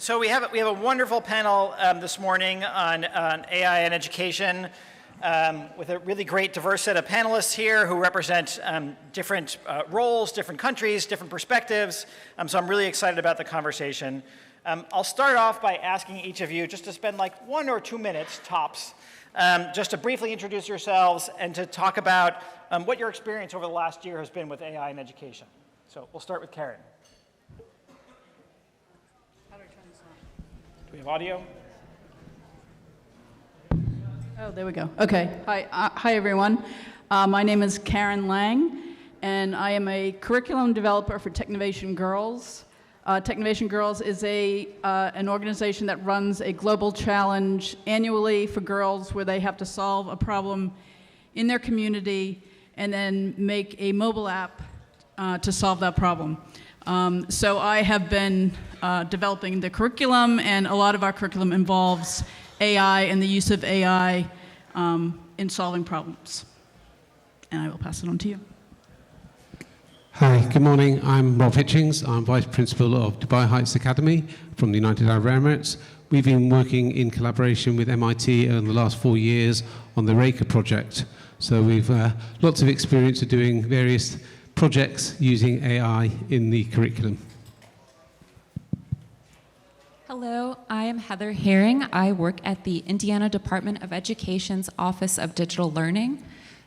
So we have a wonderful panel this morning on AI and education with a really great diverse set of panelists here who represent different roles, different countries, different perspectives. So I'm really excited about the conversation. I'll start off by asking each of you just to spend like 1 or 2 minutes tops, just to briefly introduce yourselves and to talk about what your experience over the last year has been with AI and education. So we'll start with Karen. Do we have audio? Oh, there we go. Okay. Hi everyone. My name is Karen Lang, and I am a curriculum developer for Technovation Girls. Technovation Girls is an organization that runs a global challenge annually for girls where they have to solve a problem in their community and then make a mobile app to solve that problem. So I have been developing the curriculum, and a lot of our curriculum involves AI and the use of AI in solving problems. And I will pass it on to you. Hi, good morning. I'm Rob Hitchings. I'm Vice Principal of Dubai Heights Academy from the United Arab Emirates. We've been working in collaboration with MIT over the last 4 years on the Reimagining project. So we've lots of experience of doing various projects using AI in the curriculum. Hello, I am Heather Herring. I work at the Indiana Department of Education's Office of Digital Learning.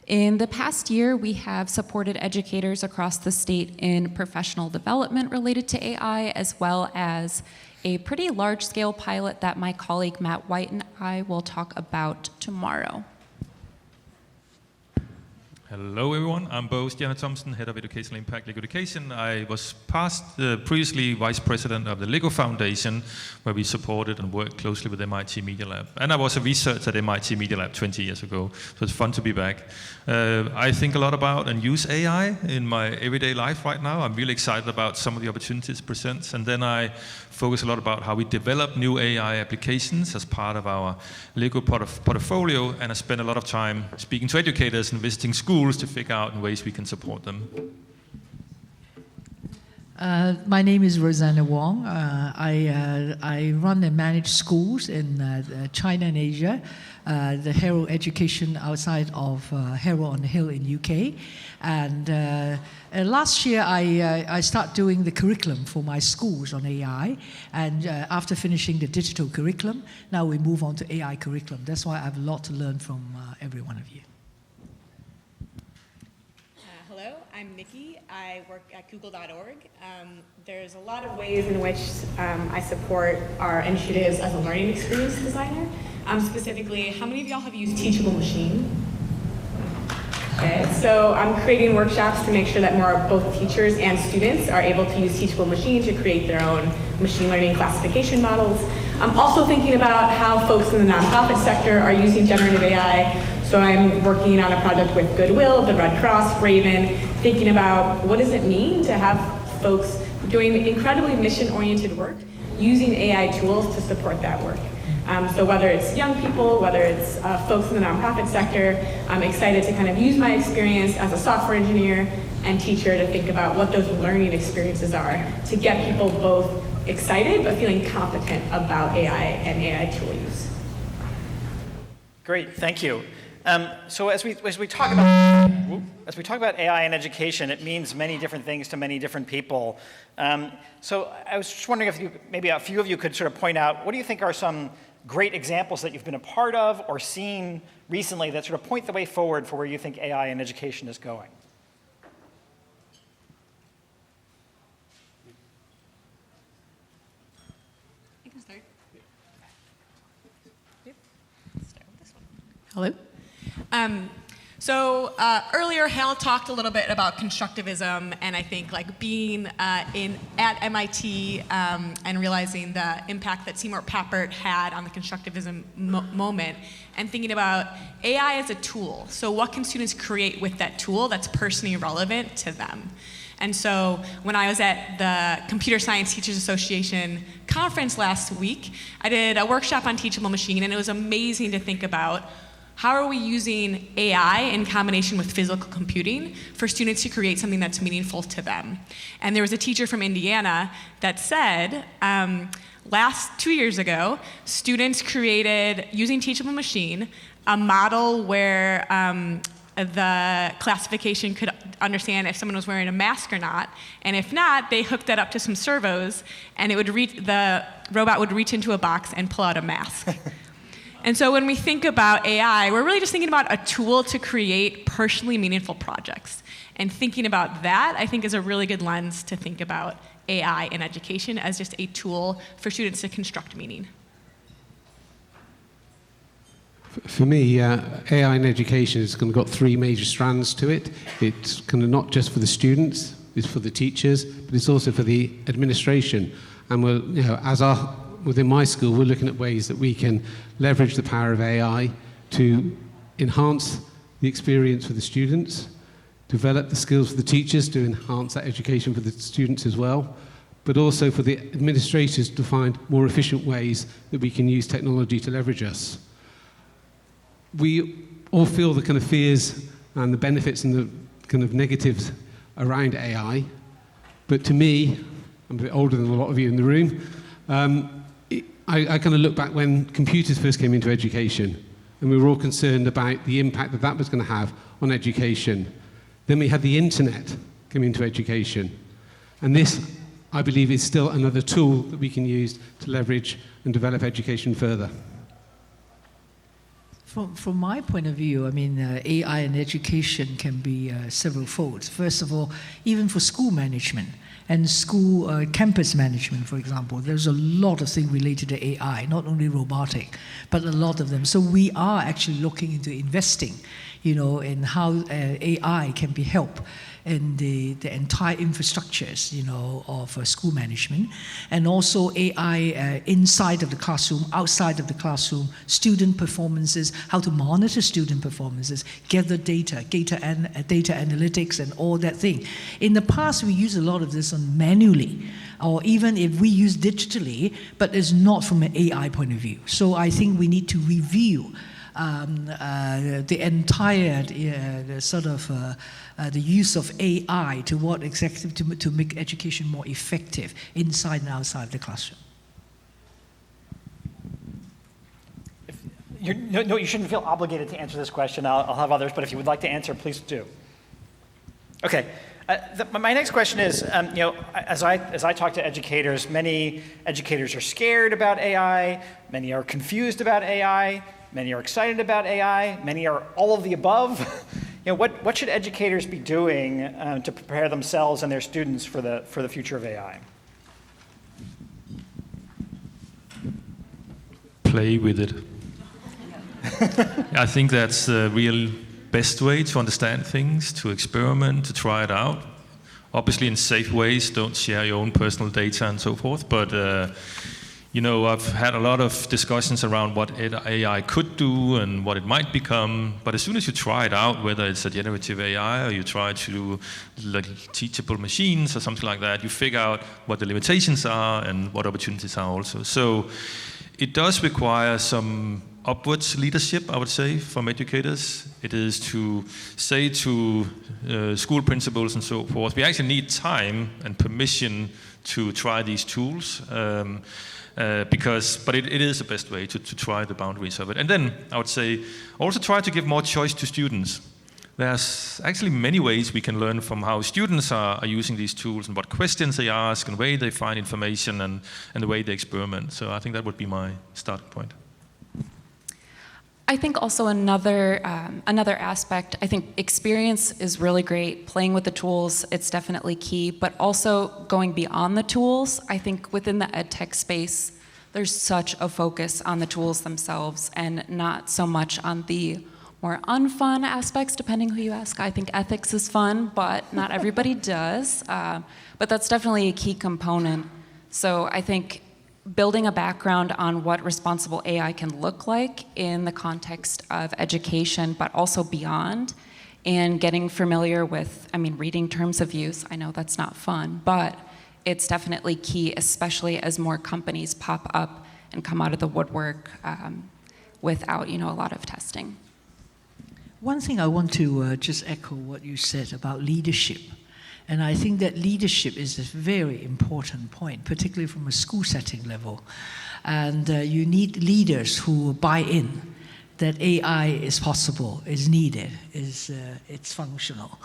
In the past year, we have supported educators across the state in professional development related to AI, as well as a pretty large-scale pilot that my colleague Matt White and I will talk about tomorrow. Hello everyone, I'm Stjerne Thomsen, Head of Educational Impact Lego Education. I was previously Vice President of the Lego Foundation, where we supported and worked closely with MIT Media Lab. And I was a researcher at MIT Media Lab 20 years ago, so it's fun to be back. I think a lot about and use AI in my everyday life right now. I'm really excited about some of the opportunities it presents, and then I focus a lot about how we develop new AI applications as part of our Lego portfolio, and I spend a lot of time speaking to educators and visiting schools to figure out ways we can support them. My name is Rosanna Wong. I run and manage schools in China and Asia, the Harrow education outside of Harrow on the Hill in UK. And last year I started doing the curriculum for my schools on AI. And after finishing the digital curriculum, now we move on to AI curriculum. That's why I have a lot to learn from every one of you. Hello, I'm Nicki. I work at Google.org. There's a lot of ways in which I support our initiatives as a learning experience designer. Specifically, how many of y'all have used Teachable Machine? Okay, so I'm creating workshops to make sure that more both teachers and students are able to use Teachable Machine to create their own machine learning classification models. I'm also thinking about how folks in the nonprofit sector are using generative AI. So I'm working on a project with Goodwill, the Red Cross, Raven, thinking about what does it mean to have folks doing incredibly mission-oriented work using AI tools to support that work. So whether it's young people, whether it's folks in the nonprofit sector, I'm excited to kind of use my experience as a software engineer and teacher to think about what those learning experiences are to get people both excited but feeling competent about AI and AI tool use. Great, thank you. So as we talk about AI in education, it means many different things to many different people. So I was just wondering if maybe a few of you could sort of point out, what do you think are some great examples that you've been a part of or seen recently that sort of point the way forward for where you think AI in education is going? I can start. Yep. Start with this one. Hello? So earlier, Hal talked a little bit about constructivism, and I think like being at MIT and realizing the impact that Seymour Papert had on the constructivism moment, and thinking about AI as a tool. So what can students create with that tool that's personally relevant to them? And so when I was at the Computer Science Teachers Association conference last week, I did a workshop on Teachable Machine, and it was amazing to think about how are we using AI in combination with physical computing for students to create something that's meaningful to them? And there was a teacher from Indiana that said, 2 years ago, students created, using Teachable Machine, a model where the classification could understand if someone was wearing a mask or not, and if not, they hooked that up to some servos, and the robot would reach into a box and pull out a mask. And so when we think about AI, we're really just thinking about a tool to create personally meaningful projects. And thinking about that, I think, is a really good lens to think about AI in education as just a tool for students to construct meaning. For me, AI in education has kind of got three major strands to it. It's kind of not just for the students, it's for the teachers, but it's also for the administration. And within my school, we're looking at ways that we can leverage the power of AI to enhance the experience for the students, develop the skills for the teachers to enhance that education for the students as well, but also for the administrators to find more efficient ways that we can use technology to leverage us. We all feel the kind of fears and the benefits and the kind of negatives around AI, but to me, I'm a bit older than a lot of you in the room, I kind of look back when computers first came into education, and we were all concerned about the impact that that was going to have on education. Then we had the internet come into education, and this, I believe, is still another tool that we can use to leverage and develop education further. From my point of view, I mean, AI in education can be several folds. First of all, even for school management and school campus management, for example, there's a lot of things related to AI, not only robotic, but a lot of them. So we are actually looking into investing, in how AI can be help in the entire infrastructures, of school management, and also AI inside of the classroom, outside of the classroom, student performances, how to monitor student performances, gather data analytics, and all that thing. In the past, we use a lot of this manually, or even if we use digitally, but it's not from an AI point of view. So I think we need to review the entire the use of AI to what exactly to make education more effective inside and outside the classroom. No, you shouldn't feel obligated to answer this question. I'll have others, but if you would like to answer, please do. Okay. My next question is, as I talk to educators, many educators are scared about AI, many are confused about AI, many are excited about AI, many are all of the above. What should educators be doing to prepare themselves and their students for the future of AI? Play with it. I think that's the real best way to understand things, to experiment, to try it out. Obviously in safe ways, don't share your own personal data and so forth, but I've had a lot of discussions around what AI could do and what it might become, but as soon as you try it out, whether it's a generative AI or you try to do like teachable machines or something like that, you figure out what the limitations are and what opportunities are also. So it does require some upwards leadership, I would say, from educators. It is to say to school principals and so forth, we actually need time and permission to try these tools. But it is the best way to try the boundaries of it. And then I would say also try to give more choice to students. There's actually many ways we can learn from how students are using these tools and what questions they ask and the way they find information and the way they experiment. So I think that would be my starting point. I think also another aspect, I think experience is really great. Playing with the tools, it's definitely key, but also going beyond the tools. I think within the ed tech space, there's such a focus on the tools themselves and not so much on the more unfun aspects, depending who you ask. I think ethics is fun, but not everybody does. But that's definitely a key component. So I think building a background on what responsible AI can look like in the context of education, but also beyond, and getting familiar with, reading terms of use. I know that's not fun, but it's definitely key, especially as more companies pop up and come out of the woodwork without, a lot of testing. One thing I want to just echo what you said about leadership. And I think that leadership is a very important point, particularly from a school setting level. And you need leaders who buy in that AI is possible, is needed, it's functional.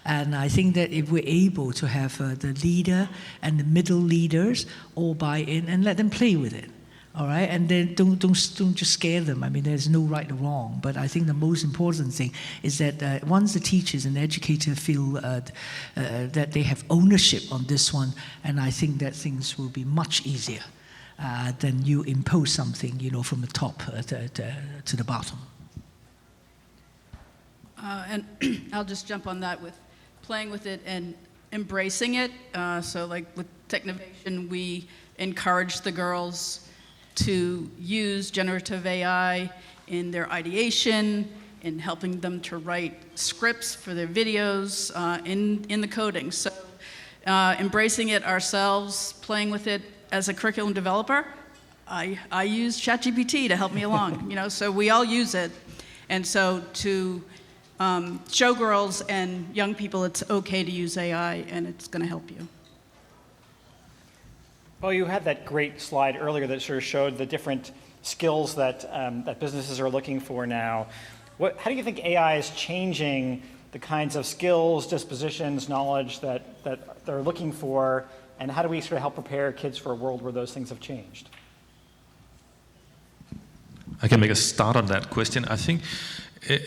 And I think that if we're able to have the leader and the middle leaders all buy in and let them play with it. All right, and then don't just scare them. I mean, there's no right or wrong, but I think the most important thing is that once the teachers and the educator feel that they have ownership on this one, and I think that things will be much easier than you impose something, from the top to the bottom. And I'll just jump on that with playing with it and embracing it. So like with Technovation, we encourage the girls to use generative AI in their ideation, in helping them to write scripts for their videos, in the coding. So embracing it ourselves, playing with it as a curriculum developer, I use ChatGPT to help me along, so we all use it. And so to show girls and young people it's okay to use AI and it's going to help you. Well, you had that great slide earlier that sort of showed the different skills that, that businesses are looking for now. How do you think AI is changing the kinds of skills, dispositions, knowledge that they're looking for, and how do we sort of help prepare kids for a world where those things have changed? I can make a start on that question. I think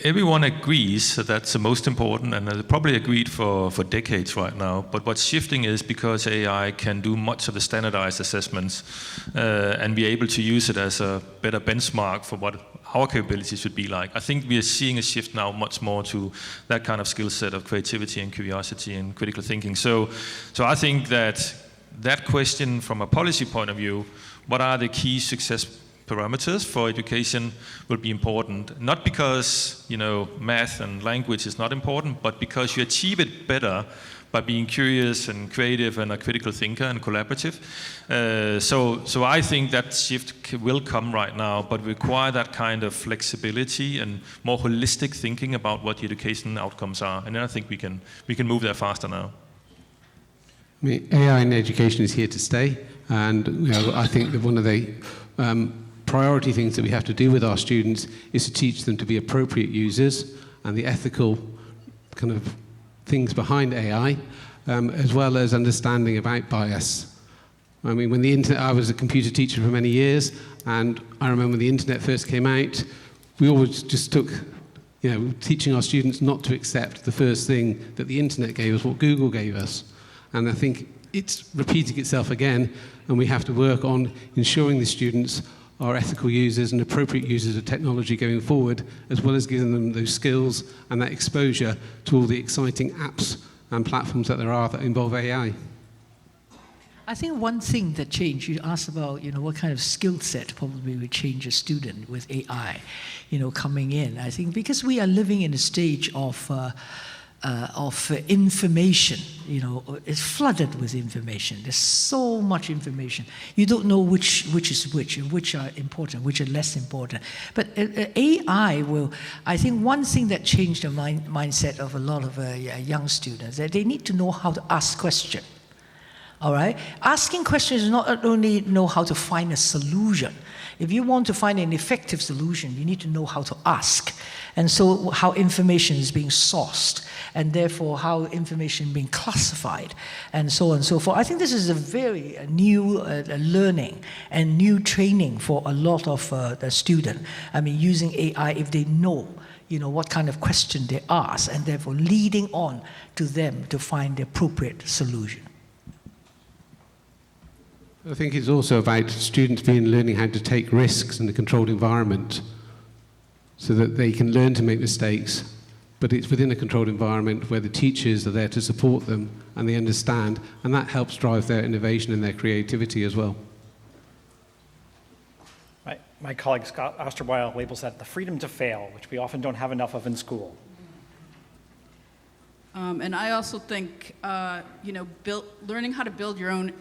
everyone agrees that that's the most important, and they probably agreed for decades right now. But what's shifting is because AI can do much of the standardized assessments and be able to use it as a better benchmark for what our capabilities should be like. I think we are seeing a shift now much more to that kind of skill set of creativity and curiosity and critical thinking. So I think that question from a policy point of view, what are the key success parameters for education, will be important. Not because math and language is not important, but because you achieve it better by being curious and creative and a critical thinker and collaborative. So I think that shift will come right now, but require that kind of flexibility and more holistic thinking about what the education outcomes are. And then I think we can move there faster now. I mean, AI in education is here to stay, and I think that one of the priority things that we have to do with our students is to teach them to be appropriate users and the ethical kind of things behind AI, as well as understanding about bias. I mean, when the internet, I was a computer teacher for many years, and I remember when the internet first came out, we always just took, teaching our students not to accept the first thing that the internet gave us, what Google gave us. And I think it's repeating itself again, and we have to work on ensuring the students are ethical users and appropriate users of technology going forward, as well as giving them those skills and that exposure to all the exciting apps and platforms that there are that involve AI. I think one thing that changed, you asked about, what kind of skill set probably would change a student with AI, coming in. I think because we are living in a stage of information, it's flooded with information. There's so much information. You don't know which is which, and which are important, which are less important. But AI will, I think one thing that changed the mindset of a lot of young students, that they need to know how to ask questions. All right? Asking questions is not only know how to find a solution. If you want to find an effective solution, you need to know how to ask. And so how information is being sourced, and therefore how information is being classified, and so on and so forth. I think this is a very new learning and new training for a lot of the students. I mean, using AI if they know, what kind of question they ask, and therefore leading on to them to find the appropriate solution. I think it's also about students learning how to take risks in a controlled environment so that they can learn to make mistakes, but it's within a controlled environment where the teachers are there to support them and they understand, and that helps drive their innovation and their creativity as well. My colleague Scott Osterweil labels that the freedom to fail, which we often don't have enough of in school. And I also think, learning how to build your own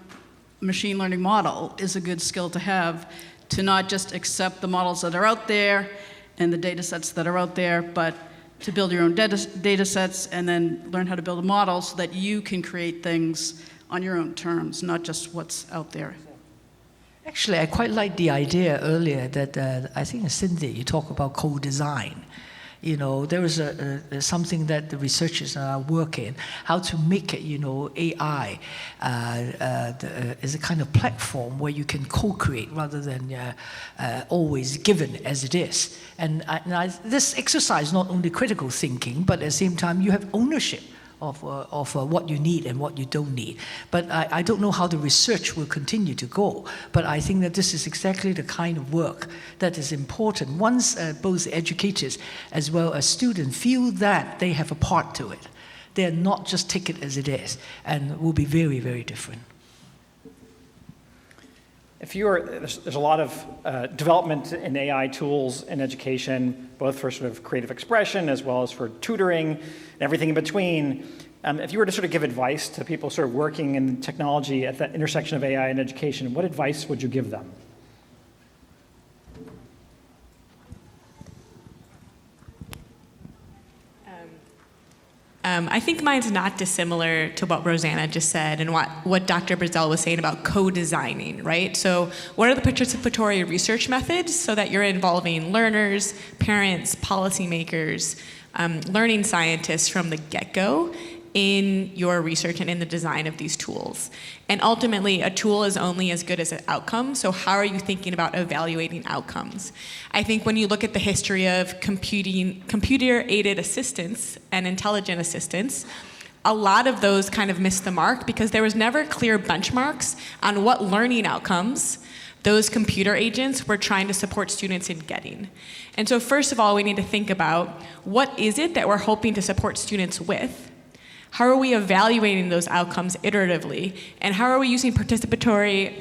machine learning model is a good skill to have, to not just accept the models that are out there and the data sets that are out there, but to build your own data sets and then learn how to build a model so that you can create things on your own terms, not just what's out there. Actually, I quite like the idea earlier that I think, Cynthia, you talk about co-design. You know, there is something that the researchers are working, how to make it, you know, AI is a kind of platform where you can co-create rather than always given as it is. And this exercise not only critical thinking, but at the same time you have ownership of what you need and what you don't need. But I don't know how the research will continue to go, but I think that this is exactly the kind of work that is important. Once both educators as well as students feel that they have a part to it, they're not just take it as it is, and will be very, very different. There's a lot of development in AI tools in education, both for sort of creative expression as well as for tutoring and everything in between. If you were to sort of give advice to people sort of working in technology at that intersection of AI and education, what advice would you give them? I think mine's not dissimilar to what Rosanna just said and what Dr. Breazeal was saying about co-designing, right? So what are the participatory research methods so that you're involving learners, parents, policymakers, learning scientists from the get-go in your research and in the design of these tools. And ultimately, a tool is only as good as an outcome, so how are you thinking about evaluating outcomes? I think when you look at the history of computer-aided assistance and intelligent assistance, a lot of those kind of missed the mark because there was never clear benchmarks on what learning outcomes those computer agents were trying to support students in getting. And so first of all, we need to think about what is it that we're hoping to support students with? How are we evaluating those outcomes iteratively? And how are we using participatory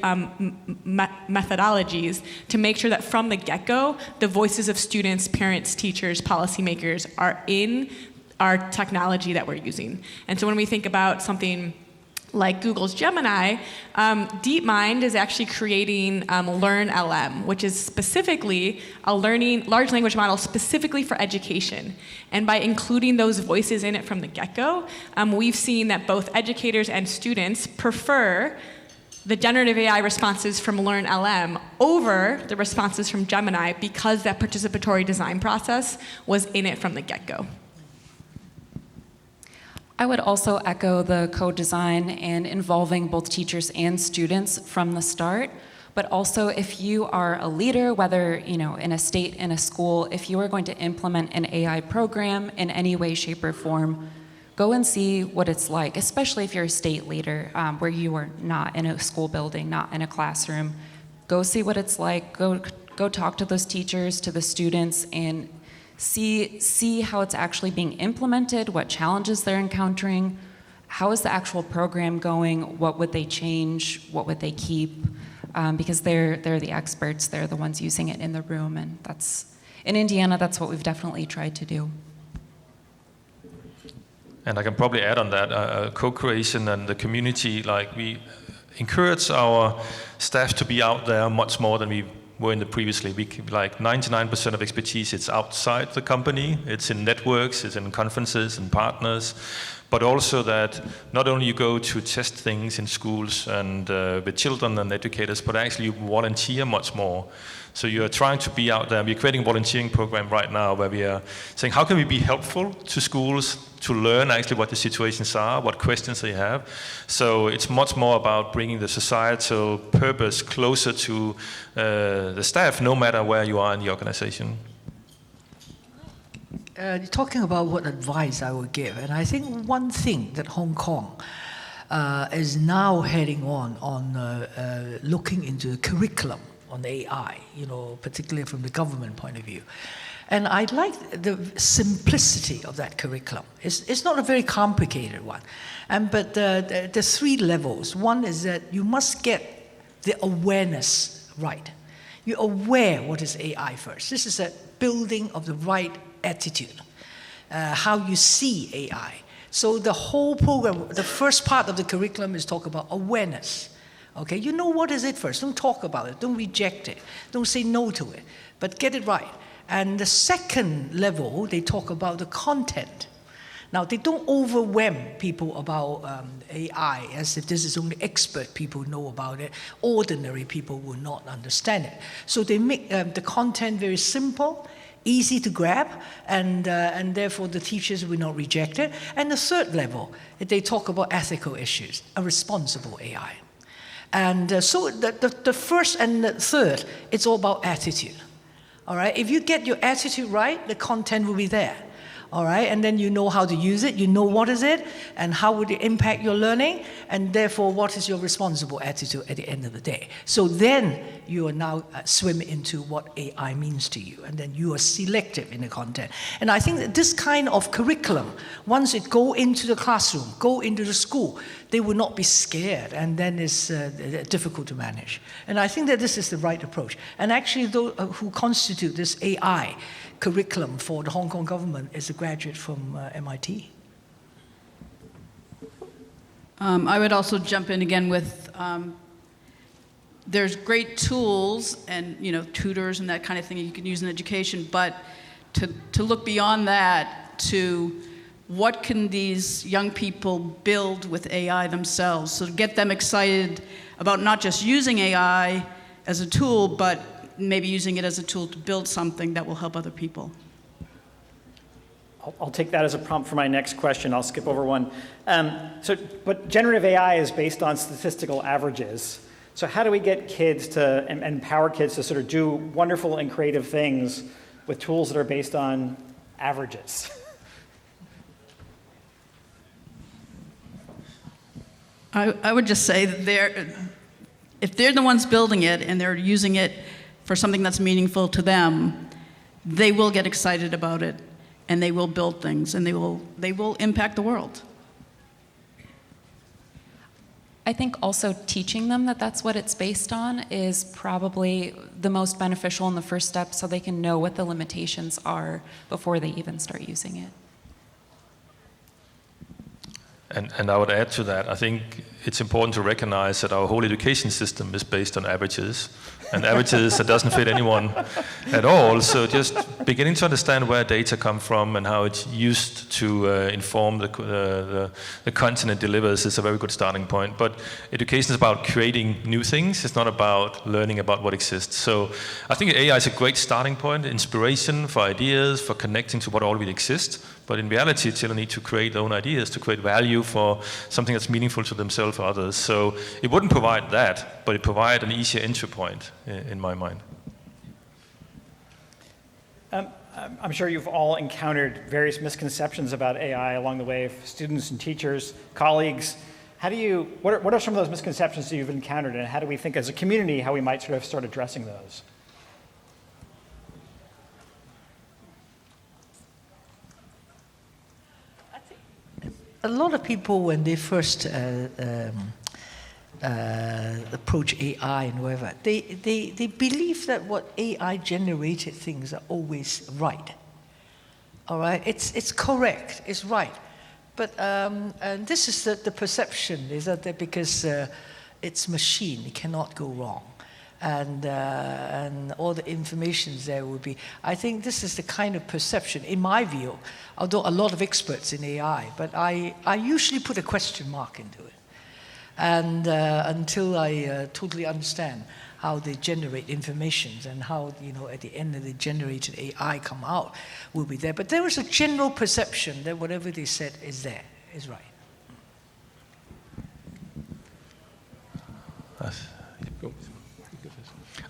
methodologies to make sure that from the get-go, the voices of students, parents, teachers, policymakers are in our technology that we're using? And so when we think about something like Google's Gemini, DeepMind is actually creating LearnLM, which is specifically a large language model specifically for education. And by including those voices in it from the get-go, we've seen that both educators and students prefer the generative AI responses from LearnLM over the responses from Gemini because that participatory design process was in it from the get-go. I would also echo the co-design and involving both teachers and students from the start. But also, if you are a leader, whether in a state, in a school, if you are going to implement an AI program in any way, shape, or form, go and see what it's like, especially if you're a state leader where you are not in a school building, not in a classroom. Go see what it's like. Go talk to those teachers, to the students, and see how it's actually being implemented, what challenges they're encountering, how is the actual program going, what would they change, what would they keep, because they're the experts, they're the ones using it in the room, and in Indiana, that's what we've definitely tried to do. And I can probably add on that, co-creation and the community, like we encourage our staff to be out there much more than we were in the previously. Like 99% of expertise, it's outside the company, it's in networks, it's in conferences and partners, but also that not only you go to test things in schools and with children and educators, but actually you volunteer much more. So you are trying to be out there. We're creating a volunteering program right now where we are saying, how can we be helpful to schools to learn actually what the situations are, what questions they have. So it's much more about bringing the societal purpose closer to the staff, no matter where you are in the organization. Talking about what advice I would give, and I think one thing that Hong Kong is now heading on looking into the curriculum on AI, particularly from the government point of view. And I like the simplicity of that curriculum. It's not a very complicated one. But there's 3 levels. One is that you must get the awareness right. You're aware what is AI first. This is a building of the right attitude, how you see AI. So the whole program, the first part of the curriculum is talk about awareness. Okay, what is it first. Don't talk about it. Don't reject it. Don't say no to it. But get it right. And the second level, they talk about the content. Now, they don't overwhelm people about AI as if this is only expert people know about it. Ordinary people will not understand it. So they make the content very simple, easy to grab, and therefore the teachers will not reject it. And the third level, they talk about ethical issues, a responsible AI. And so the first and the third, it's all about attitude. All right, if you get your attitude right, the content will be there. All right, and then you know how to use it, you know what is it, and how would it impact your learning, and therefore what is your responsible attitude at the end of the day. So then you are now swim into what AI means to you, and then you are selective in the content. And I think that this kind of curriculum, once it go into the classroom, go into the school, they will not be scared, and then it's difficult to manage. And I think that this is the right approach. And actually, those who constitute this AI curriculum for the Hong Kong government is a graduate from MIT. I would also jump in again with, there's great tools and tutors and that kind of thing you can use in education, but to look beyond that to what can these young people build with AI themselves? So to get them excited about not just using AI as a tool, but maybe using it as a tool to build something that will help other people. I'll take that as a prompt for my next question. I'll skip over one. But generative AI is based on statistical averages. So how do we get kids to, and empower kids to sort of do wonderful and creative things with tools that are based on averages? I would just say that if they're the ones building it and they're using it for something that's meaningful to them, they will get excited about it, and they will build things, and they will impact the world. I think also teaching them that that's what it's based on is probably the most beneficial in the first step, so they can know what the limitations are before they even start using it. And I would add to that, I think it's important to recognize that our whole education system is based on averages. And averages that doesn't fit anyone at all. So just beginning to understand where data come from and how it's used to inform the content it delivers is a very good starting point. But education is about creating new things. It's not about learning about what exists. So I think AI is a great starting point, inspiration for ideas, for connecting to what already exists. But in reality, children need to create their own ideas, to create value for something that's meaningful to themselves or others. So it wouldn't provide that, but it provides an easier entry point in my mind. I'm sure you've all encountered various misconceptions about AI along the way, students and teachers, colleagues. What are some of those misconceptions that you've encountered, and how do we think as a community how we might sort of start addressing those? A lot of people, when they first approach AI and whatever, they believe that what AI-generated things are always right. All right, it's correct, it's right. But and this is the perception, is that because it's machine, it cannot go wrong. And all the information there will be. I think this is the kind of perception, in my view, although a lot of experts in AI, but I usually put a question mark into it. And until I totally understand how they generate information and how, at the end of the generated AI come out, will be there. But there is a general perception that whatever they said is there, is right.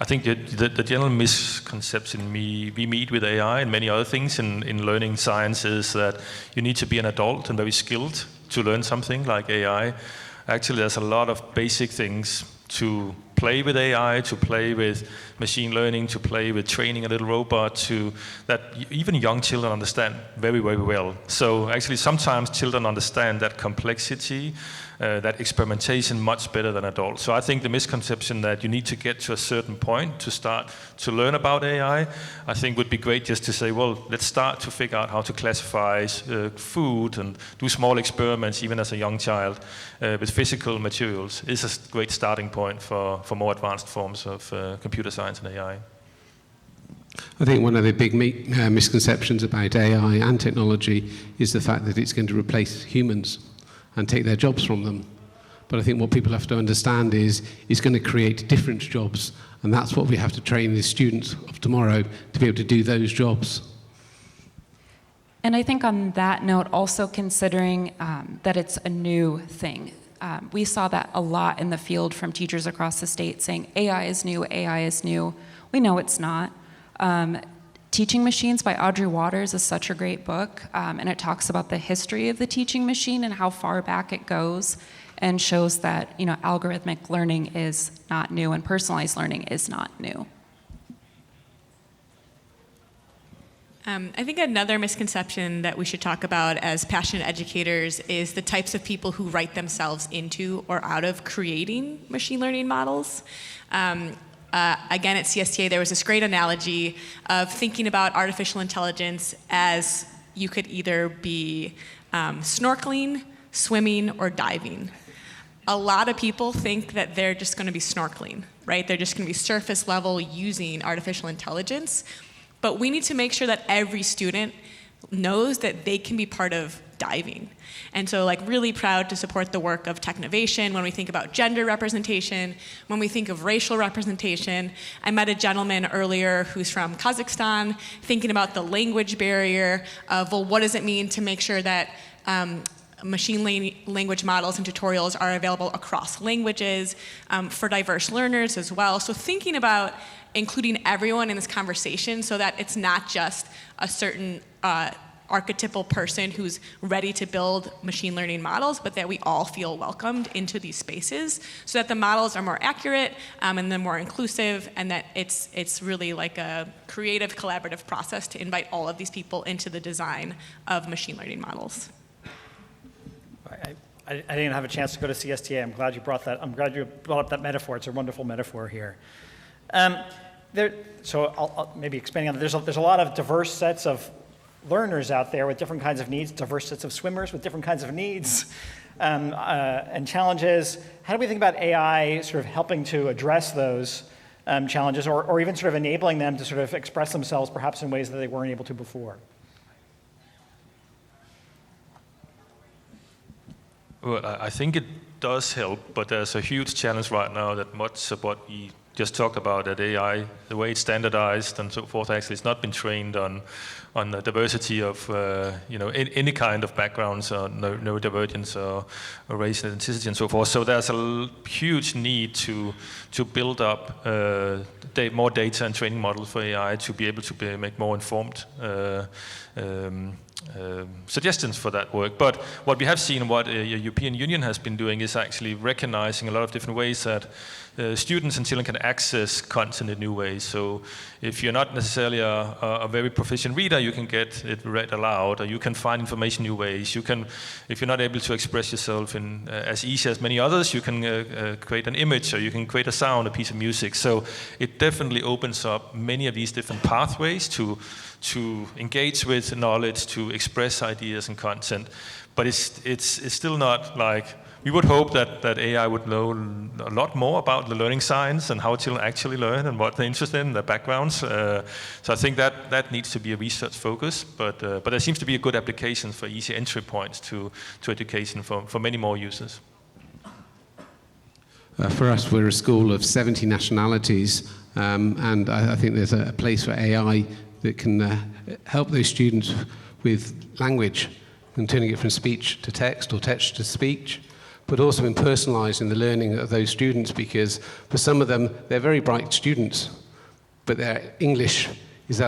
I think the general misconception we meet with AI and many other things in learning science is that you need to be an adult and very skilled to learn something like AI. Actually, there's a lot of basic things to play with AI, to play with machine learning, to play with training a little robot, that even young children understand very, very well. So actually, sometimes children understand that complexity, that experimentation much better than adults. So I think the misconception that you need to get to a certain point to start to learn about AI, I think would be great just to say, well, let's start to figure out how to classify food and do small experiments even as a young child with physical materials is a great starting point for more advanced forms of computer science and AI. I think one of the big misconceptions about AI and technology is the fact that it's going to replace humans and take their jobs from them. But I think what people have to understand is it's going to create different jobs, and that's what we have to train the students of tomorrow to be able to do those jobs. And I think on that note, also considering that it's a new thing. We saw that a lot in the field from teachers across the state saying AI is new, AI is new. We know it's not. Teaching Machines by Audrey Waters is such a great book, and it talks about the history of the teaching machine and how far back it goes, and shows that algorithmic learning is not new and personalized learning is not new. I think another misconception that we should talk about as passionate educators is the types of people who write themselves into or out of creating machine learning models. Again, at CSTA, there was this great analogy of thinking about artificial intelligence as you could either be snorkeling, swimming, or diving. A lot of people think that they're just going to be snorkeling, right? They're just going to be surface level using artificial intelligence. But we need to make sure that every student knows that they can be part of diving. And so really proud to support the work of Technovation when we think about gender representation, when we think of racial representation. I met a gentleman earlier who's from Kazakhstan, thinking about the language barrier of, well, what does it mean to make sure that machine language models and tutorials are available across languages for diverse learners as well. So thinking about including everyone in this conversation so that it's not just a certain archetypal person who's ready to build machine learning models, but that we all feel welcomed into these spaces so that the models are more accurate and they're more inclusive, and that it's really like a creative, collaborative process to invite all of these people into the design of machine learning models. I didn't have a chance to go to CSTA. I'm glad you brought that. I'm glad you brought up that metaphor. It's a wonderful metaphor here. So I'll maybe expanding on that. There's a lot of diverse sets of learners out there with different kinds of needs, diverse sets of swimmers with different kinds of needs and challenges. How do we think about AI sort of helping to address those challenges, or even sort of enabling them to sort of express themselves perhaps in ways that they weren't able to before? Well, I think it does help, but there's a huge challenge right now that much of what we just talked about, that AI, the way it's standardized and so forth, actually it's not been trained on the diversity of any kind of backgrounds, or neurodivergence or race and ethnicity and so forth. So there's a huge need to build up more data and training models for AI to be able to make more informed suggestions for that work. But what we have seen, what the European Union has been doing, is actually recognizing a lot of different ways that students and children can access content in new ways. So if you're not necessarily a very proficient reader, you can get it read aloud, or you can find information new ways. You can, if you're not able to express yourself in as easy as many others, you can create an image, or you can create a sound, a piece of music. So it definitely opens up many of these different pathways to engage with knowledge, to express ideas and content. But it's still not like, we would hope that AI would know a lot more about the learning science and how children actually learn and what they're interested in, their backgrounds. So I think that needs to be a research focus, but there seems to be a good application for easy entry points to education for many more users. For us, we're a school of 70 nationalities, and I think there's a place for AI that can help those students with language and turning it from speech to text or text to speech, but also in personalising the learning of those students, because for some of them, they're very bright students, but their English is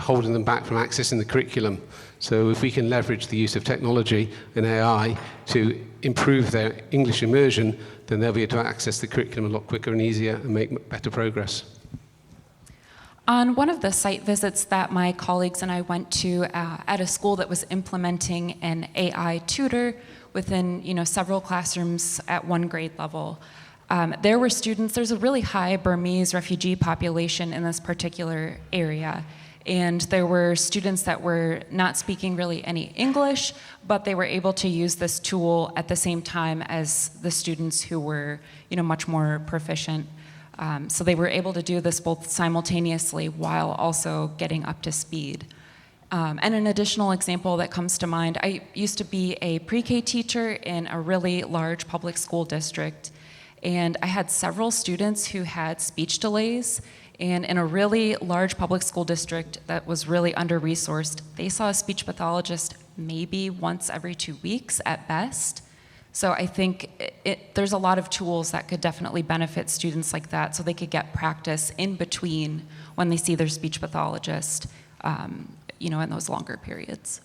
holding them back from accessing the curriculum. So if we can leverage the use of technology and AI to improve their English immersion, then they'll be able to access the curriculum a lot quicker and easier and make better progress. On one of the site visits that my colleagues and I went to at a school that was implementing an AI tutor within several classrooms at one grade level, there were students, there's a really high Burmese refugee population in this particular area. And there were students that were not speaking really any English, but they were able to use this tool at the same time as the students who were much more proficient. So they were able to do this both simultaneously while also getting up to speed. And an additional example that comes to mind, I used to be a pre-K teacher in a really large public school district, and I had several students who had speech delays, and in a really large public school district that was really under-resourced, they saw a speech pathologist maybe once every 2 weeks at best. So I think there's a lot of tools that could definitely benefit students like that so they could get practice in between when they see their speech pathologist, in those longer periods.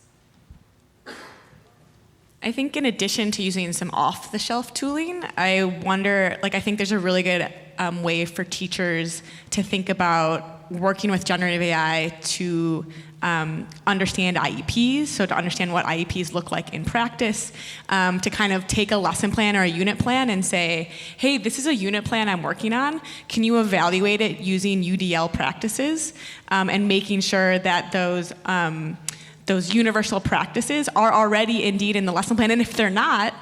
I think in addition to using some off-the-shelf tooling, I think there's a really good way for teachers to think about working with generative AI to understand IEPs, so to understand what IEPs look like in practice, to kind of take a lesson plan or a unit plan and say, hey, this is a unit plan I'm working on. Can you evaluate it using UDL practices? And making sure that those universal practices are already indeed in the lesson plan. And if they're not,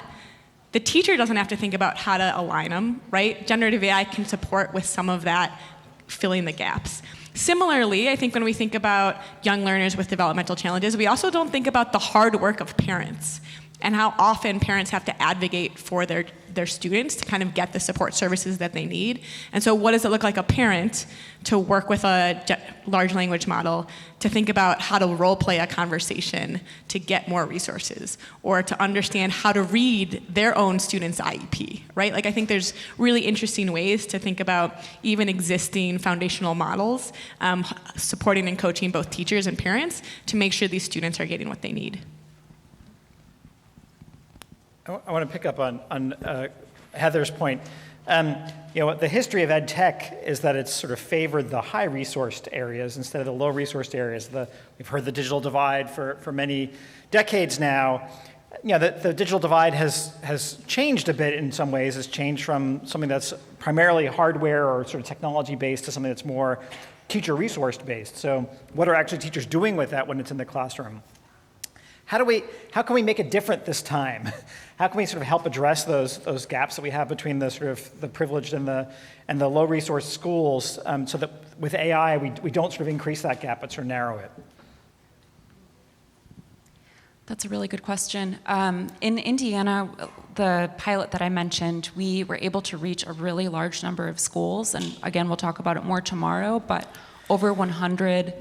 the teacher doesn't have to think about how to align them, right? Generative AI can support with some of that, filling the gaps. Similarly, I think when we think about young learners with developmental challenges, we also don't think about the hard work of parents and how often parents have to advocate for their students to kind of get the support services that they need. And so what does it look like a parent to work with a large language model to think about how to role play a conversation to get more resources, or to understand how to read their own student's IEP, right? Like, I think there's really interesting ways to think about even existing foundational models, supporting and coaching both teachers and parents to make sure these students are getting what they need. I want to pick up on Heather's point. The history of ed tech is that it's sort of favored the high-resourced areas instead of the low-resourced areas. We've heard the digital divide for many decades now. The digital divide has changed a bit in some ways. It's changed from something that's primarily hardware or sort of technology-based to something that's more teacher-resourced based. So what are actually teachers doing with that when it's in the classroom? How can we make it different this time? How can we sort of help address those gaps that we have between the sort of the privileged and the low resource schools, so that with AI we don't sort of increase that gap but sort of narrow it? That's a really good question. In Indiana, the pilot that I mentioned, we were able to reach a really large number of schools, and again, we'll talk about it more tomorrow, but over 100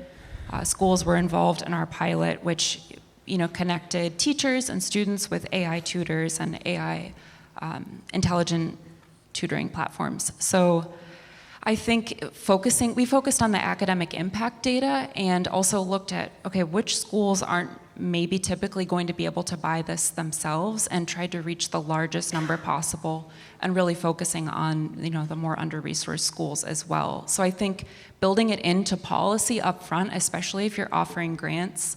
schools were involved in our pilot, which connected teachers and students with AI tutors and AI intelligent tutoring platforms. So I think we focused on the academic impact data and also looked at, okay, which schools aren't maybe typically going to be able to buy this themselves, and tried to reach the largest number possible and really focusing on, the more under-resourced schools as well. So I think building it into policy up front, especially if you're offering grants,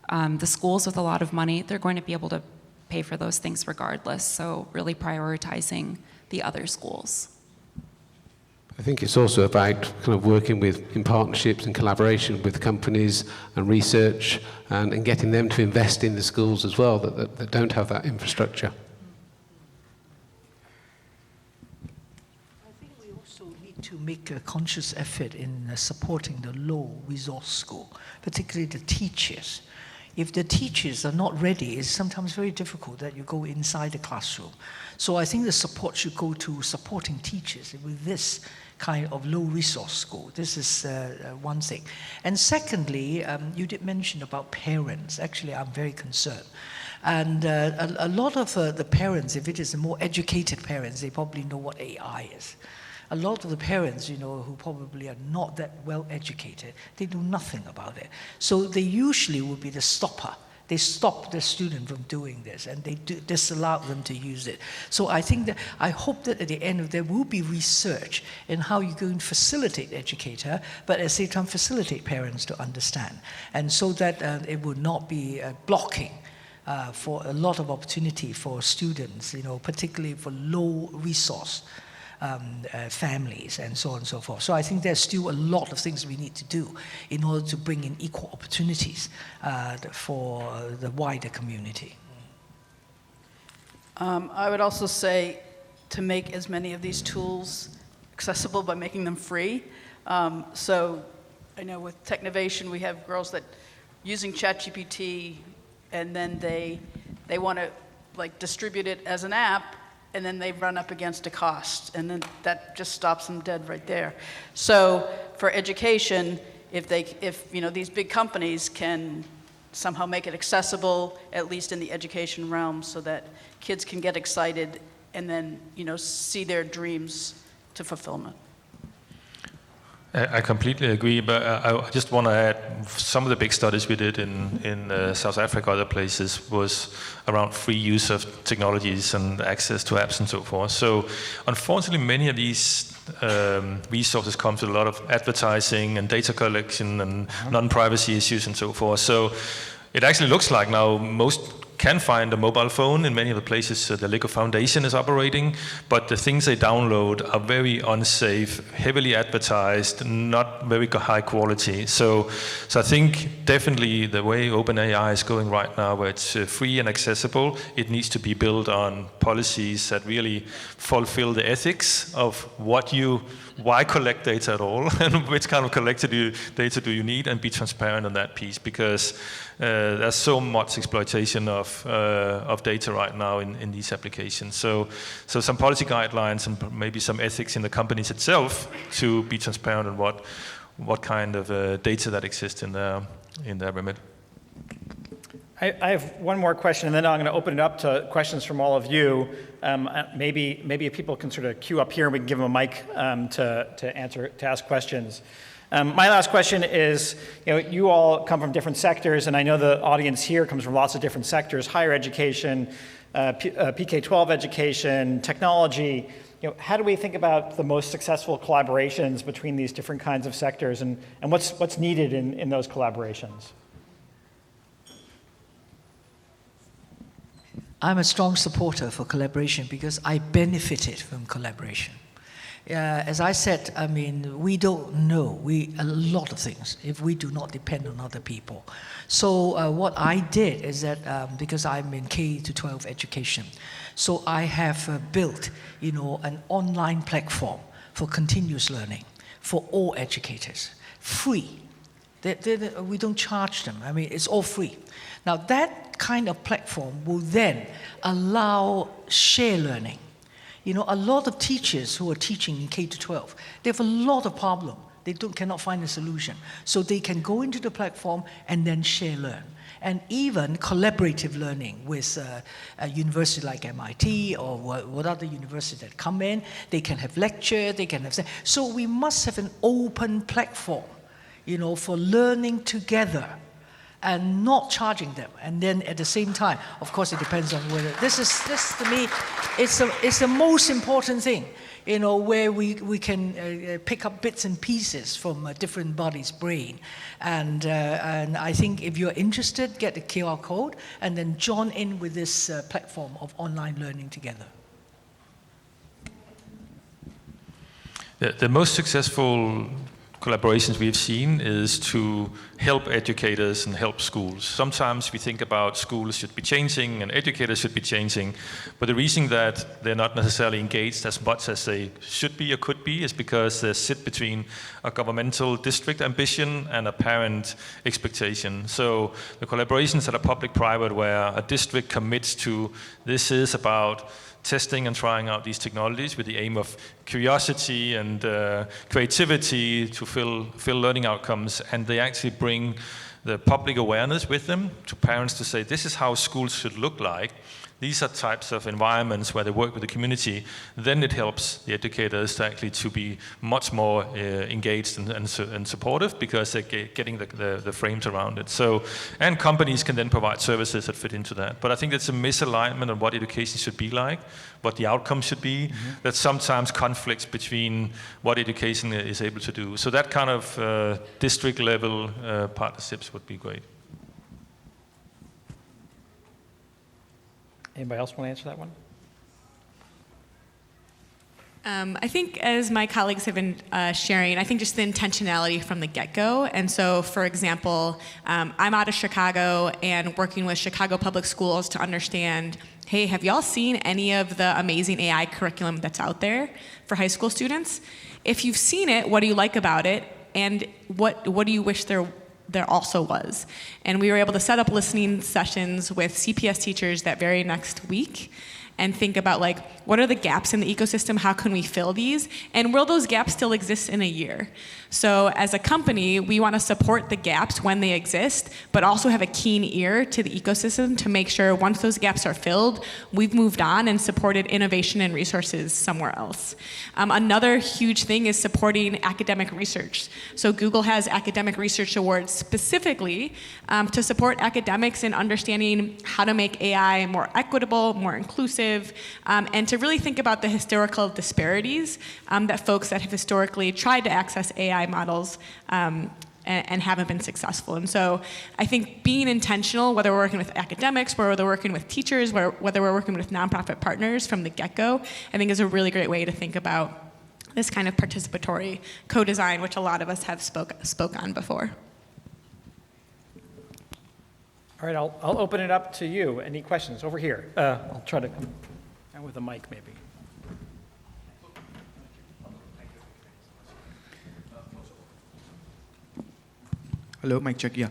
the schools with a lot of money, they're going to be able to pay for those things regardless. So really prioritizing the other schools. I think it's also about kind of working in partnerships and collaboration with companies and research and getting them to invest in the schools as well that don't have that infrastructure. I think we also need to make a conscious effort in supporting the low-resource school, particularly the teachers. If the teachers are not ready, it's sometimes very difficult that you go inside the classroom. So I think the support should go to supporting teachers with this kind of low-resource school. This is one thing. And secondly, you did mention about parents. Actually, I'm very concerned. And a lot of the parents, if it is the more educated parents, they probably know what AI is. A lot of the parents, who probably are not that well educated, they know nothing about it. So they usually will be the stopper. They stop the student from doing this, and they disallow them to use it. So I hope that at the end there will be research in how you're going to facilitate educator, but at the same time facilitate parents to understand, and so that it will not be blocking for a lot of opportunity for students, particularly for low resource families and so on and so forth. So I think there's still a lot of things we need to do in order to bring in equal opportunities for the wider community. I would also say to make as many of these tools accessible by making them free. So I know with Technovation, we have girls that using ChatGPT, and then they want to like distribute it as an app, and then they run up against a cost, and then that just stops them dead right there. So for education, if these big companies can somehow make it accessible, at least in the education realm, so that kids can get excited and then see their dreams to fulfillment. I completely agree, but I just want to add some of the big studies we did in South Africa, other places, was around free use of technologies and access to apps and so forth. So unfortunately, many of these resources come with a lot of advertising and data collection and non-privacy issues and so forth. So it actually looks like now most can find a mobile phone in many of the places the Lego Foundation is operating, but the things they download are very unsafe, heavily advertised, not very high quality. So I think definitely the way OpenAI is going right now, where it's free and accessible, it needs to be built on policies that really fulfill the ethics of why collect data at all, and which kind of data do you need, and be transparent on that piece, because there's so much exploitation of data right now in these applications. So some policy guidelines and maybe some ethics in the companies itself to be transparent on what kind of data that exists in their remit. I have one more question, and then I'm going to open it up to questions from all of you. Maybe if people can sort of queue up here, and we can give them a mic to ask questions. My last question is, you all come from different sectors, and I know the audience here comes from lots of different sectors: higher education, PK-12 education, technology. How do we think about the most successful collaborations between these different kinds of sectors, and what's needed in those collaborations? I'm a strong supporter for collaboration because I benefited from collaboration. As I said, we don't know a lot of things if we do not depend on other people. So what I did is that, because I'm in K-12 education, so I have built, an online platform for continuous learning for all educators, free. We don't charge them. It's all free. Now that kind of platform will then allow share learning. A lot of teachers who are teaching in K-12, they have a lot of problem. They cannot find a solution. So they can go into the platform and then share learn. And even collaborative learning with a university like MIT or what other universities that come in. They can have lecture, they can have... So we must have an open platform, for learning together and not charging them. And then at the same time, of course, it depends on whether... This to me, it's the most important thing, where we can pick up bits and pieces from different bodies' brain. And I think if you're interested, get the QR code and then join in with this platform of online learning together. The most successful collaborations we've seen is to help educators and help schools. Sometimes we think about schools should be changing and educators should be changing, but the reason that they're not necessarily engaged as much as they should be or could be is because they sit between a governmental district ambition and a parent expectation. So the collaborations that are public-private, where a district commits to this is about testing and trying out these technologies with the aim of curiosity and creativity to fill learning outcomes, and they actually bring the public awareness with them to parents to say, this is how schools should look like. These are types of environments where they work with the community. Then it helps the educators to actually to be much more engaged and supportive, because they're getting the frames around it. So, and companies can then provide services that fit into that. But I think that's a misalignment on what education should be like, what the outcome should be, that sometimes conflicts between what education is able to do. So that kind of district level partnerships would be great. Anybody else want to answer that one? I think, as my colleagues have been sharing, I think just the intentionality from the get-go. And so, for example, I'm out of Chicago and working with Chicago Public Schools to understand hey, have y'all seen any of the amazing AI curriculum that's out there for high school students? If you've seen it, what do you like about it? And what do you wish there also was? And we were able to set up listening sessions with CPS teachers that very next week and think about like, what are the gaps in the ecosystem? How can we fill these? And will those gaps still exist in a year? So as a company, we want to support the gaps when they exist, but also have a keen ear to the ecosystem to make sure once those gaps are filled, we've moved on and supported innovation and resources somewhere else. Another huge thing is supporting academic research. So Google has academic research awards specifically to support academics in understanding how to make AI more equitable, more inclusive, and to really think about the historical disparities that folks that have historically tried to access AI models and haven't been successful. And so I think being intentional, whether we're working with academics, whether we're working with teachers, whether we're working with nonprofit partners from the get-go, I think is a really great way to think about this kind of participatory co-design, which a lot of us have spoke on before. All right, I'll open it up to you. Any questions over here? I'll try to come down with a mic maybe. Hello, mic check, yeah.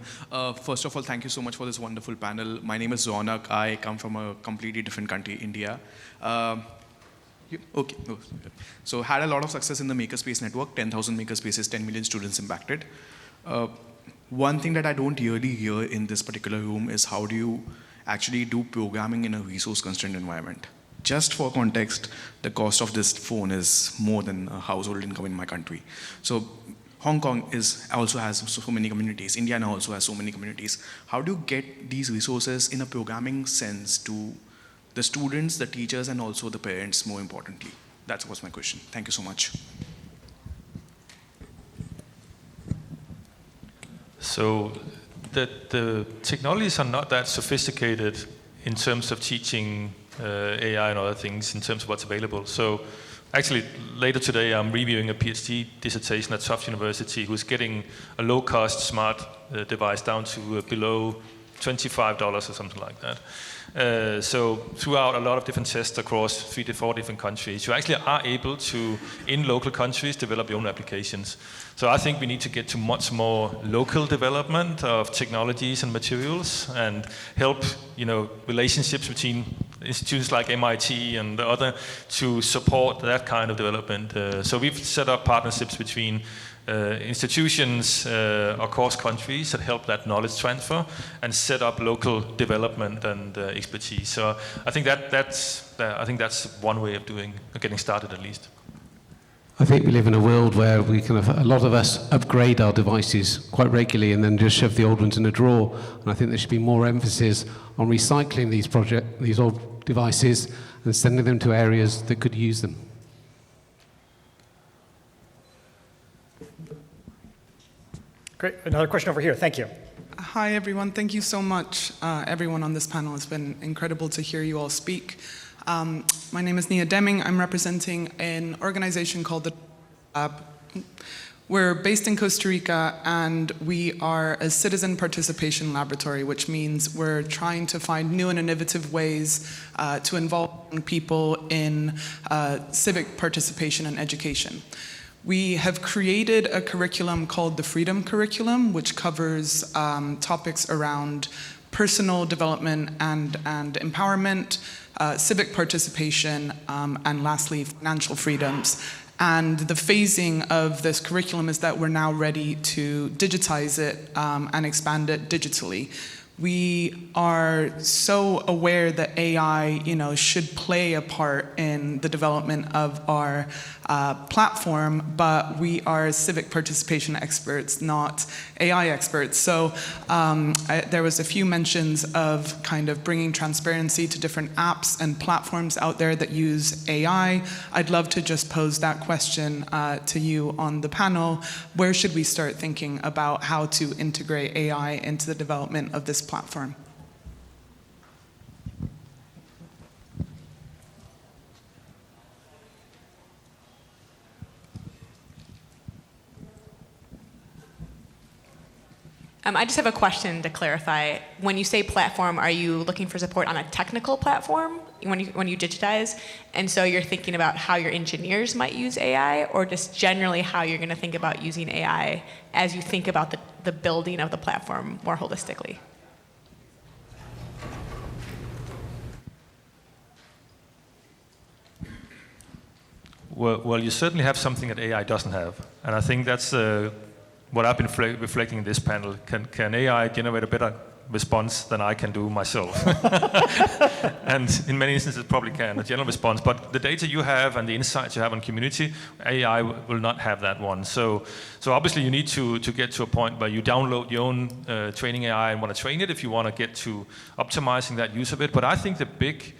First of all, thank you so much for this wonderful panel. My name is Ronak. I come from a completely different country, India. Okay. Oh, so had a lot of success in the Makerspace network, 10,000 Makerspaces, 10 million students impacted. One thing that I don't really hear in this particular room is how do you actually do programming in a resource-constrained environment? Just for context, the cost of this phone is more than a household income in my country. So Hong Kong also has so many communities. Indiana also has so many communities. How do you get these resources in a programming sense to the students, the teachers, and also the parents, more importantly? That was my question. Thank you so much. So the technologies are not that sophisticated in terms of teaching AI and other things in terms of what's available. So actually, later today, I'm reviewing a PhD dissertation at Tufts University who's getting a low-cost smart device down to below $25 or something like that. So throughout a lot of different tests across 3 to 4 different countries, you actually are able to, in local countries, develop your own applications. So I think we need to get to much more local development of technologies and materials and help, relationships between institutions like MIT and the other to support that kind of development. So we've set up partnerships between institutions across countries that help that knowledge transfer and set up local development and expertise. So I think that's one way of getting started at least. I think we live in a world where a lot of us upgrade our devices quite regularly and then just shove the old ones in a drawer. And I think there should be more emphasis on recycling these old devices and sending them to areas that could use them. Great. Another question over here. Thank you. Hi, everyone. Thank you so much, everyone on this panel. It's been incredible to hear you all speak. My name is Nia Deming. I'm representing an organization called the Lab. We're based in Costa Rica, and we are a citizen participation laboratory, which means we're trying to find new and innovative ways to involve people in civic participation and education. We have created a curriculum called the Freedom Curriculum, which covers topics around personal development and empowerment, civic participation, and lastly, financial freedoms. And the phasing of this curriculum is that we're now ready to digitize it and expand it digitally. We are so aware that AI, should play a part in the development of our platform, but we are civic participation experts, not AI experts. So there was a few mentions of kind of bringing transparency to different apps and platforms out there that use AI. I'd love to just pose that question to you on the panel. Where should we start thinking about how to integrate AI into the development of this platform? I just have a question to clarify. When you say platform, are you looking for support on a technical platform when you digitize? And so you're thinking about how your engineers might use AI, or just generally how you're going to think about using AI as you think about the building of the platform more holistically? Well, you certainly have something that AI doesn't have. And I think that's what I've been reflecting in this panel. Can AI generate a better response than I can do myself? And in many instances it probably can, a general response. But the data you have and the insights you have on community, AI will not have that one. So obviously you need to get to a point where you download your own training AI and want to train it if you want to get to optimizing that use of it. But I think the big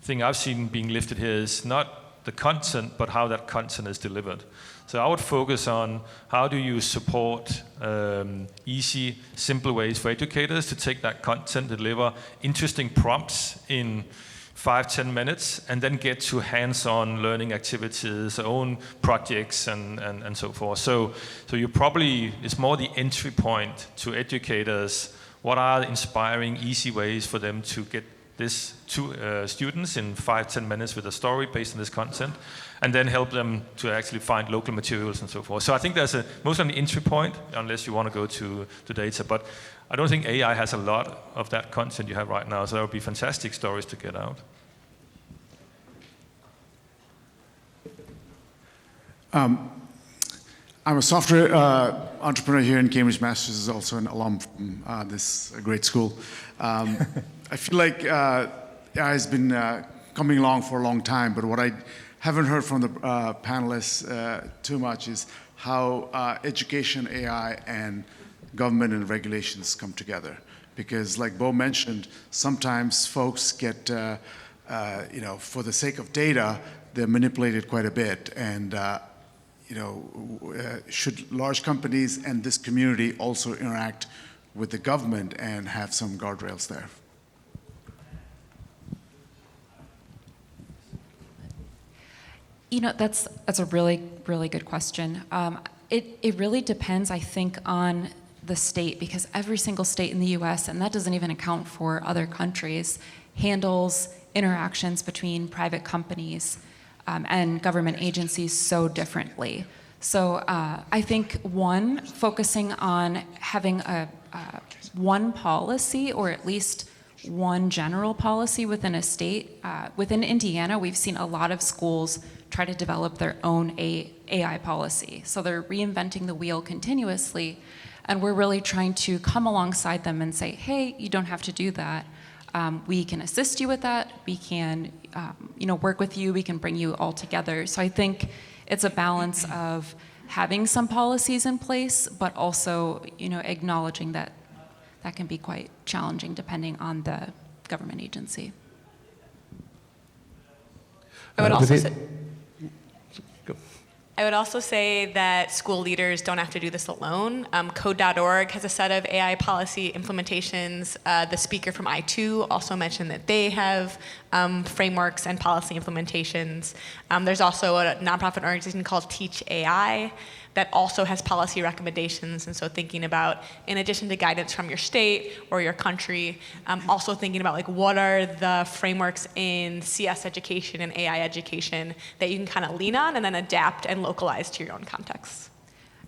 thing I've seen being lifted here is not the content, but how that content is delivered. So I would focus on how do you support easy, simple ways for educators to take that content, deliver interesting prompts in 5-10 minutes, and then get to hands-on learning activities, own projects, and so forth. So you probably, it's more the entry point to educators. What are the inspiring, easy ways for them to get this to students in 5-10 minutes with a story based on this content, and then help them to actually find local materials and so forth. So I think there's most on the entry point, unless you want to go to data, but I don't think AI has a lot of that content you have right now, so there would be fantastic stories to get out. I'm a software entrepreneur here in Cambridge, Massachusetts, also an alum from this great school. I feel like AI has been coming along for a long time, but what I haven't heard from the panelists too much is how education, AI, and government and regulations come together. Because like Bo mentioned, sometimes folks get, for the sake of data, they're manipulated quite a bit. And should large companies and this community also interact with the government and have some guardrails there? That's a really, really good question. It really depends, I think, on the state, because every single state in the US, and that doesn't even account for other countries, handles interactions between private companies and government agencies so differently. So I think, focusing on having one policy, or at least one general policy within a state. Within Indiana, we've seen a lot of schools try to develop their own AI policy. So they're reinventing the wheel continuously, and we're really trying to come alongside them and say, hey, you don't have to do that. We can assist you with that. We can work with you. We can bring you all together. So I think it's a balance of having some policies in place, but also acknowledging that that can be quite challenging depending on the government agency. I would also say that school leaders don't have to do this alone. Code.org has a set of AI policy implementations. The speaker from I2 also mentioned that they have frameworks and policy implementations. There's also a nonprofit organization called Teach AI that also has policy recommendations. And so thinking about, in addition to guidance from your state or your country, also thinking about like what are the frameworks in CS education and AI education that you can kind of lean on and then adapt and localize to your own context.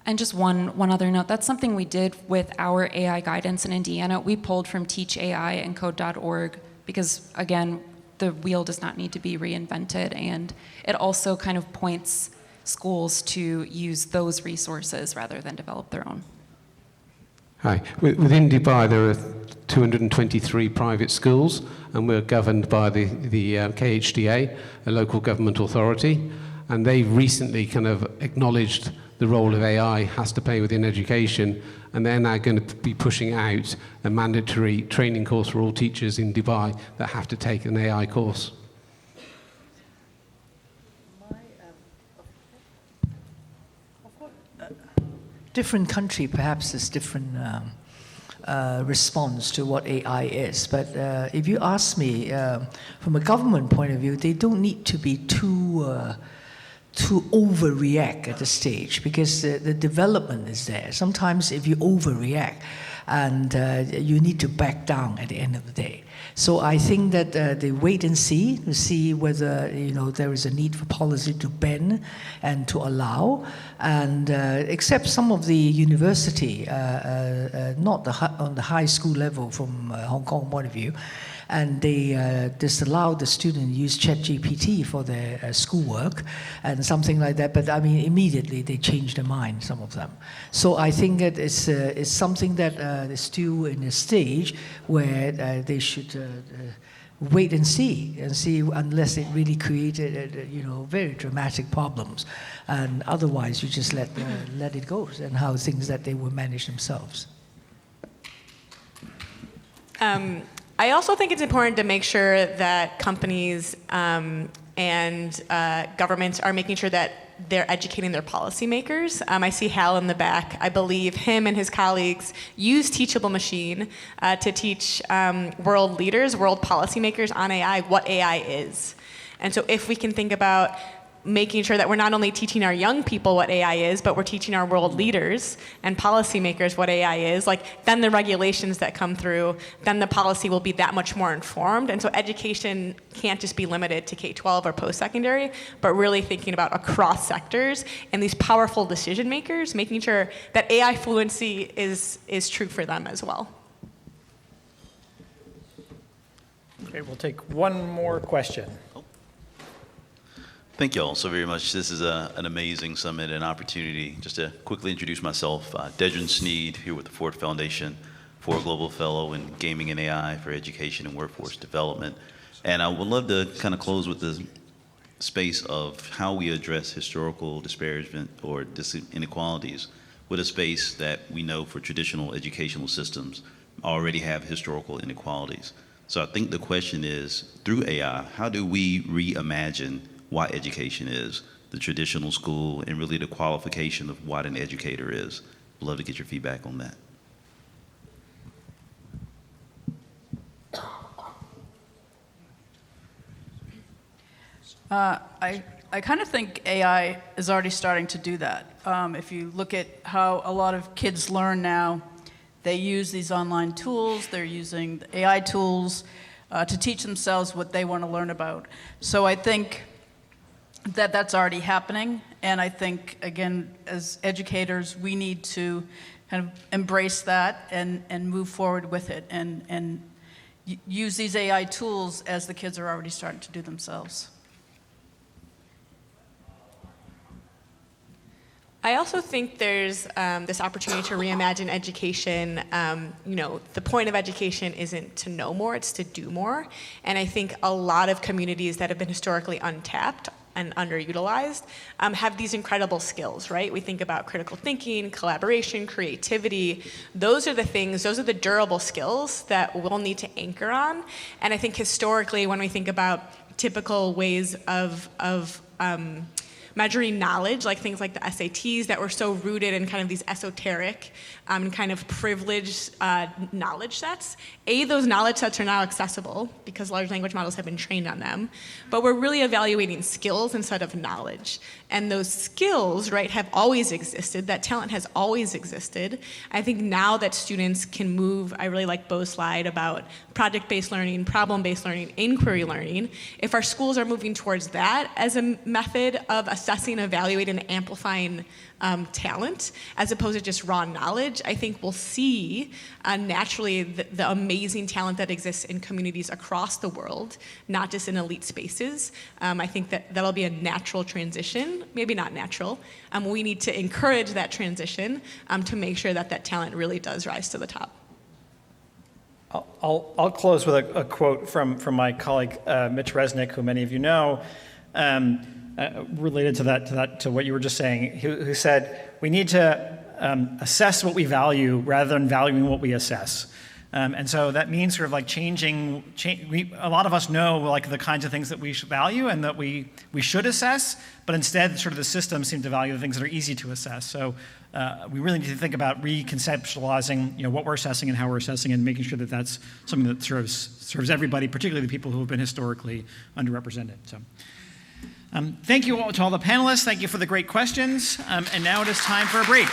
And just one other note, that's something we did with our AI guidance in Indiana. We pulled from Teach AI and Code.org because, again, the wheel does not need to be reinvented, and it also kind of points schools to use those resources rather than develop their own. Hi. Within Dubai, there are 223 private schools, and we're governed by the KHDA, a local government authority, and they recently kind of acknowledged the role of AI has to play within education, and they're now going to be pushing out a mandatory training course for all teachers in Dubai that have to take an AI course. Different country perhaps has different response to what AI is. But if you ask me, from a government point of view, they don't need to be too to overreact at the stage, because the development is there. Sometimes if you overreact, and you need to back down at the end of the day. So I think that they wait and see to see whether there is a need for policy to bend and to allow, and except some of the university, not on the high school level from Hong Kong point of view, and they disallow the student use ChatGPT for their schoolwork and something like that. But I mean, immediately they change their mind, some of them. So I think that it's something that is still in a stage where they should wait and see unless it really created very dramatic problems, and otherwise you just let it go, and how things that they will manage themselves. I also think it's important to make sure that companies and governments are making sure that they're educating their policymakers. I see Hal in the back. I believe him and his colleagues use Teachable Machine to teach world leaders, world policymakers on AI, what AI is. And so if we can think about making sure that we're not only teaching our young people what AI is, but we're teaching our world leaders and policymakers what AI is, then the regulations that come through, then the policy will be that much more informed. And so education can't just be limited to K-12 or post-secondary, but really thinking about across sectors and these powerful decision makers, making sure that AI fluency is true for them as well. Okay, we'll take one more question. Thank you all so very much. This is an amazing summit and opportunity. Just to quickly introduce myself, Dedrin Sneed, here with the Ford Foundation, for Global Fellow in Gaming and AI for Education and Workforce Development. And I would love to kind of close with the space of how we address historical disparagement or inequalities with a space that we know for traditional educational systems already have historical inequalities. So I think the question is, through AI, how do we reimagine what education is, the traditional school, and really the qualification of what an educator is? I'd love to get your feedback on that. I kind of think AI is already starting to do that. If you look at how a lot of kids learn now, they use these online tools, they're using the AI tools to teach themselves what they want to learn about. So I think that that's already happening, and I think, again, as educators, we need to kind of embrace that and move forward with it and use these AI tools as the kids are already starting to do themselves. I also think there's this opportunity to reimagine education. The point of education isn't to know more, it's to do more. And I think a lot of communities that have been historically untapped and underutilized have these incredible skills, right? We think about critical thinking, collaboration, creativity. Those are the durable skills that we'll need to anchor on. And I think historically, when we think about typical ways of measuring knowledge, like things like the SATs that were so rooted in kind of these esoteric and kind of privileged knowledge sets. Those knowledge sets are now accessible because large language models have been trained on them, but we're really evaluating skills instead of knowledge. And those skills, right, have always existed. That talent has always existed. I think now that students can move, I really like Bo's slide about project-based learning, problem-based learning, inquiry learning. If our schools are moving towards that as a method of assessing, evaluating, and amplifying talent, as opposed to just raw knowledge, I think we'll see naturally the amazing talent that exists in communities across the world, not just in elite spaces. I think that'll be a natural transition, maybe not natural. We need to encourage that transition to make sure that talent really does rise to the top. I'll close with a quote from my colleague Mitch Resnick, who many of you know, related to what you were just saying, who said we need to assess what we value rather than valuing what we assess. And so that means sort of like changing. A lot of us know like the kinds of things that we should value and that we should assess, but instead sort of the systems seem to value the things that are easy to assess. So we really need to think about reconceptualizing what we're assessing and how we're assessing, and making sure that that's something that serves everybody, particularly the people who have been historically underrepresented. So. Thank you all to all the panelists. Thank you for the great questions. And now it is time for a break.